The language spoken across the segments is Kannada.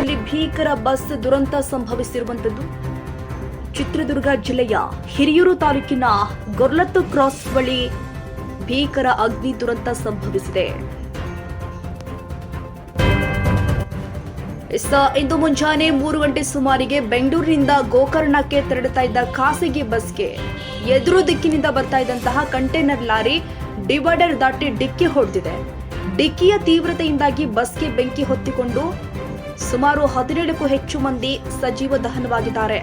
ಕ್ಷೇತ್ರದಲ್ಲಿ ಭೀಕರ ಬಸ್ ದುರಂತ ಸಂಭವಿಸಿರುವಂತದ್ದು. ಚಿತ್ರದುರ್ಗ ಜಿಲ್ಲೆಯ ಹಿರಿಯೂರು ತಾಲೂಕಿನ ಗೊರ್ಲತ್ತು ಕ್ರಾಸ್ ಬಳಿ ಭೀಕರ ಅಗ್ನಿ ದುರಂತ ಸಂಭವಿಸಿದೆ. ಇಂದು ಮುಂಜಾನೆ 3 ಗಂಟೆ ಸುಮಾರಿಗೆ ಬೆಂಗಳೂರಿನಿಂದ ಗೋಕರ್ಣಕ್ಕೆ ತೆರಳುತ್ತಾ ಇದ್ದ ಖಾಸಗಿ ಬಸ್ಗೆ ಎದುರು ದಿಕ್ಕಿನಿಂದ ಬರ್ತಾ ಇದ್ದಂತಹ ಕಂಟೈನರ್ ಲಾರಿ ಡಿವೈಡರ್ ದಾಟಿ ಡಿಕ್ಕಿ ಹೊಡೆದಿದೆ. ಡಿಕ್ಕಿಯ ತೀವ್ರತೆಯಿಂದಾಗಿ ಬಸ್ಗೆ ಬೆಂಕಿ ಹೊತ್ತಿಕೊಂಡು ಸುಮಾರು 17ಕ್ಕೂ ಹೆಚ್ಚು ಮಂದಿ ಸಜೀವ ದಹನವಾಗಿದ್ದಾರೆ.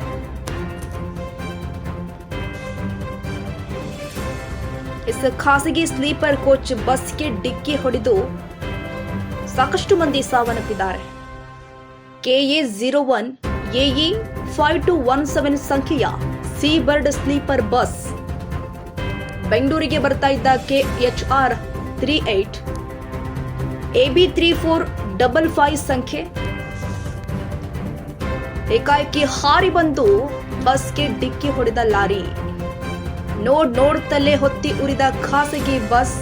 ಖಾಸಗಿ ಸ್ಲೀಪರ್ ಕೋಚ್ ಬಸ್ಗೆ ಡಿಕ್ಕಿ ಹೊಡೆದು ಸಾಕಷ್ಟು ಮಂದಿ ಸಾವನ್ನಪ್ಪಿದ್ದಾರೆ. KA01 AE 5217 ಸಂಖ್ಯೆಯ ಸೀ ಬರ್ಡ್ ಸ್ಲೀಪರ್ ಬಸ್ ಬೆಂಗಳೂರಿಗೆ ಬರ್ತಾ ಇದ್ದ KHR 38 AB 3455 ಸಂಖ್ಯೆ ಏಕಾಏಕಿ ಹಾರಿ ಬಂದು ಬಸ್ಗೆ ಡಿಕ್ಕಿ ಹೊಡೆದ ಲಾರಿ. ನೋಡ್ತಲೇ ಹೊತ್ತಿ ಉರಿದ ಖಾಸಗಿ ಬಸ್.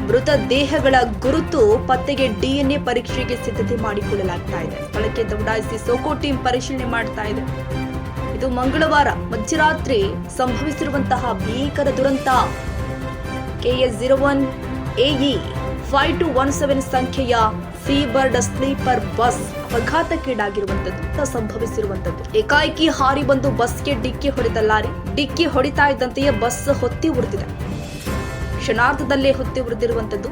ಮೃತ ದೇಹಗಳ ಗುರುತು ಪತ್ತೆಗೆ DNA ಪರೀಕ್ಷೆಗೆ ಸಿದ್ಧತೆ ಮಾಡಿಕೊಳ್ಳಲಾಗ್ತಾ ಇದೆ. ಸ್ಥಳಕ್ಕೆ ದೌಡಾಯಿಸಿ ಸೋಕೋ ಟೀಮ್ ಪರಿಶೀಲನೆ ಮಾಡ್ತಾ ಇದೆ. ಇದು ಮಂಗಳವಾರ ಮಧ್ಯರಾತ್ರಿ ಸಂಭವಿಸಿರುವಂತಹ ಭೀಕರ ದುರಂತ. KA01 AE 5217 ಸಂಖ್ಯೆಯ ಸೀ ಬರ್ಡ್ ಸ್ಲೀಪರ್ ಬಸ್ ಅಪಘಾತಕ್ಕೀಡಾಗಿರುವಂತದ್ದು ಸಂಭವಿಸಿರುವಂತದ್ದು. ಏಕಾಏಕಿ ಹಾರಿ ಬಂದು ಬಸ್ಗೆ ಡಿಕ್ಕಿ ಹೊಡೆದ ಲಾರಿ. ಡಿಕ್ಕಿ ಹೊಡಿತಾ ಇದ್ದಂತೆಯೇ ಬಸ್ ಹೊತ್ತಿ ಉರಿದಿದೆ. ಕ್ಷಣಾರ್ಧದಲ್ಲೇ ಹೊತ್ತಿ ಉರಿದಿರುವಂತದ್ದು.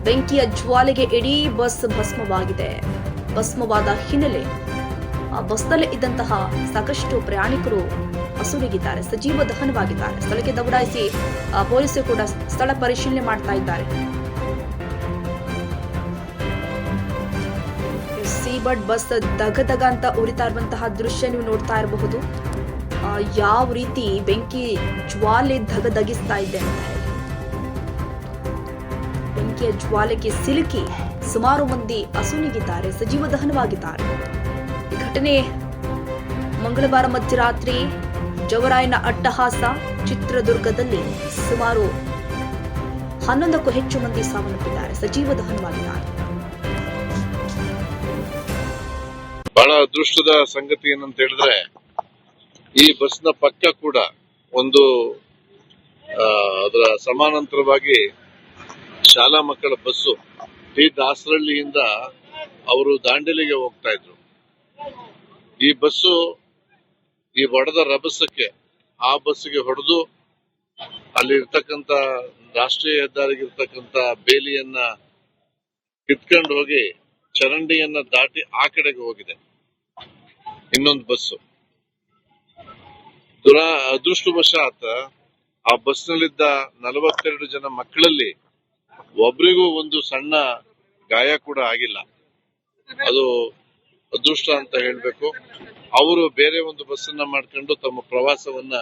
ಬೆಂಕಿಯ ಜ್ವಾಲೆಗೆ ಇಡೀ ಬಸ್ ಭಸ್ಮವಾಗಿದೆ. ಭಸ್ಮವಾದ ಹಿನ್ನೆಲೆ ಆ ಬಸ್ನಲ್ಲಿ ಇದ್ದಂತಹ ಸಾಕಷ್ಟು ಪ್ರಯಾಣಿಕರು ಅಸುನೀಗಿದ್ದಾರೆ, ಸಜೀವ ದಹನವಾಗಿದ್ದಾರೆ. ಸ್ಥಳಕ್ಕೆ ದೌಡಾಯಿಸಿ ಪೊಲೀಸರು ಕೂಡ ಸ್ಥಳ ಪರಿಶೀಲನೆ ಮಾಡ್ತಾ ಇದ್ದಾರೆ. ಸೀಬರ್ಡ್ ಬಸ್ ದಗದಗ ಅಂತ ಉರಿತಾ ಇರುವಂತಹ ದೃಶ್ಯ ನೀವು ನೋಡ್ತಾ ಇರಬಹುದು. ಯಾವ ರೀತಿ ಬೆಂಕಿ ಜ್ವಾಲೆ ಧಗಧಗಿಸ್ತಾ ಇದೆ ಅಂತ ಹೇಳಿ. ಬೆಂಕಿಯ ಜ್ವಾಲೆಗೆ ಸಿಲುಕಿ ಸುಮಾರು ಮಂದಿ ಅಸುನೀಗಿದ್ದಾರೆ, ಸಜೀವ ದಹನವಾಗಿದ್ದಾರೆ. ಈ ಘಟನೆ ಮಂಗಳವಾರ ಮಧ್ಯರಾತ್ರಿ ಜವರಾಯನ ಅಟ್ಟಹಾಸ ಚಿತ್ರದುರ್ಗದಲ್ಲಿ ಸುಮಾರು 11ಕ್ಕೂ ಹೆಚ್ಚು ಮಂದಿ ಸಾವನ್ನಪ್ಪಿದ್ದಾರೆ, ಸಜೀವ ದಹನವಾಗಿದ್ದಾರೆ. ಬಹಳ ಅದೃಷ್ಟದ ಸಂಗತಿ ಏನಂತ ಹೇಳಿದ್ರೆ ಈ ಬಸ್ನ ಪಕ್ಕ ಕೂಡ ಒಂದು ಅದರ ಸಮಾನಾಂತರವಾಗಿ ಶಾಲಾ ಮಕ್ಕಳ ಬಸ್ಸು ಟಿ ದಾಸರಳ್ಳಿಯಿಂದ ಅವರು ದಾಂಡೇಲಿಗೆ ಹೋಗ್ತಾ ಇದ್ರು. ಈ ಬಸ್ಸು ಈ ಹೊಡೆದ ರಭಸಕ್ಕೆ ಆ ಬಸ್ಸಿಗೆ ಹೊಡೆದು ಅಲ್ಲಿ ಇರ್ತಕ್ಕಂಥ ರಾಷ್ಟ್ರೀಯ ಹೆದ್ದಾರಿಗಿರ್ತಕ್ಕಂಥ ಬೇಲಿಯನ್ನ ಕಿತ್ಕೊಂಡು ಹೋಗಿ ಚರಂಡಿಯನ್ನ ದಾಟಿ ಆ ಕಡೆಗೆ ಹೋಗಿದೆ ಇನ್ನೊಂದು ಬಸ್ಸು. ಅದೃಷ್ಟವಶಾತ್ ಆ ಬಸ್ನಲ್ಲಿದ್ದ 42 ಜನ ಮಕ್ಕಳಲ್ಲಿ ಒಬ್ರಿಗೂ ಒಂದು ಸಣ್ಣ ಗಾಯ ಕೂಡ ಆಗಿಲ್ಲ. ಅದು ಅದೃಷ್ಟ ಅಂತ ಹೇಳ್ಬೇಕು. ಅವರು ಬೇರೆ ಒಂದು ಬಸ್ಸನ್ನ ಮಾಡ್ಕೊಂಡು ತಮ್ಮ ಪ್ರವಾಸವನ್ನ